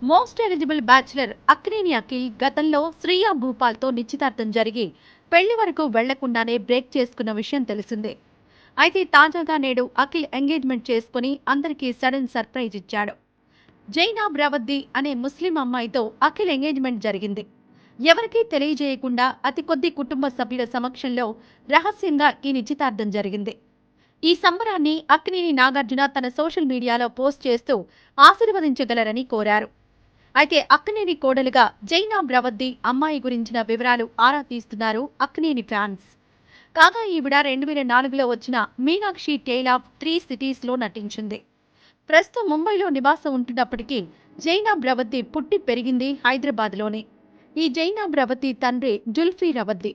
Most eligible bachelor Akkineni Akhil గతంలో శ్రియా భూపాల్తో నిశ్చితార్థం జరిగి పెళ్లి వరకు వెళ్లకుండానే బ్రేక్ చేసుకున్న విషయం తెలిసిందే. అయితే తాజాగా నేడు అఖిల్ ఎంగేజ్మెంట్ చేసుకుని అందరికీ సడన్ సర్ప్రైజ్ ఇచ్చాడు. జైనాబ్ రవద్ది అనే ముస్లిం అమ్మాయితో అఖిల్ ఎంగేజ్మెంట్ జరిగింది. ఎవరికీ తెలియజేయకుండా అతి కొద్ది కుటుంబ సభ్యుల సమక్షంలో రహస్యంగా ఈ నిశ్చితార్థం జరిగింది. ఈ సంబరాన్ని అక్కినేని నాగార్జున తన సోషల్ మీడియాలో పోస్ట్ చేస్తూ ఆశీర్వదించగలరని కోరారు. అయితే అక్కినేని కోడలుగా జైనాబ్ రవద్ది అమ్మాయి గురించిన వివరాలు ఆరా తీస్తున్నారు అక్కినేని ఫ్యాన్స్. కాగా ఈవిడ 2004లో వచ్చిన మీనాక్షి టేల్ ఆఫ్ 3 సిటీస్లో నటించింది. ప్రస్తుతం ముంబైలో నివాసం ఉంటున్నప్పటికీ జైనాబ్ రవద్ది పుట్టి పెరిగింది హైదరాబాద్లోనే. ఈ జైనాబ్ రవద్ది తండ్రి జుల్ఫీ రవద్ది.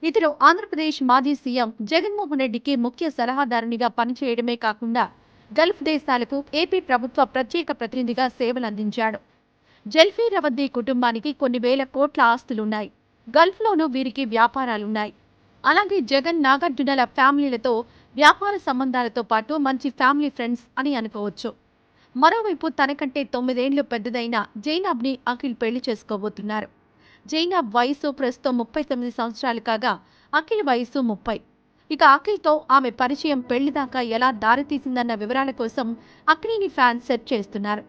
ఇతడు ఆంధ్రప్రదేశ్ మాజీ సీఎం జగన్మోహన్ రెడ్డికి ముఖ్య సలహాదారునిగా పనిచేయడమే కాకుండా గల్ఫ్ దేశాలకు ఏపీ ప్రభుత్వ ప్రత్యేక ప్రతినిధిగా సేవలందించాడు. జల్ఫీ రవద్ది కుటుంబానికి కొన్ని వేల కోట్ల ఆస్తులున్నాయి. గల్ఫ్లోనూ వీరికి వ్యాపారాలున్నాయి. అలాగే జగన్ నాగార్జునల ఫ్యామిలీలతో వ్యాపార సంబంధాలతో పాటు మంచి ఫ్యామిలీ ఫ్రెండ్స్ అని అనుకోవచ్చు. మరోవైపు తనకంటే 9 ఏళ్లు పెద్దదైన జైనాబ్ని అఖిల్ పెళ్లి చేసుకోబోతున్నారు. జైనాబ్ వయసు ప్రస్తుతం 39 సంవత్సరాలు కాగా అఖిల్ వయసు 30. ఇక అఖిల్తో ఆమె పరిచయం పెళ్లి దాకా ఎలా దారితీసిందన్న వివరాల కోసం అక్కినేని ఫ్యాన్స్ సెర్చ్ చేస్తున్నారు.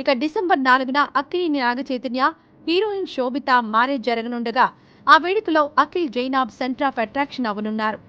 ఇక డిసెంబర్ 4న అక్కినేని నాగచైతన్య, హీరోయిన్ శోభిత మ్యారేజ్ జరగనుండగా ఆ వేడుకలో Akhil Zainab centre of attraction అవనున్నారు.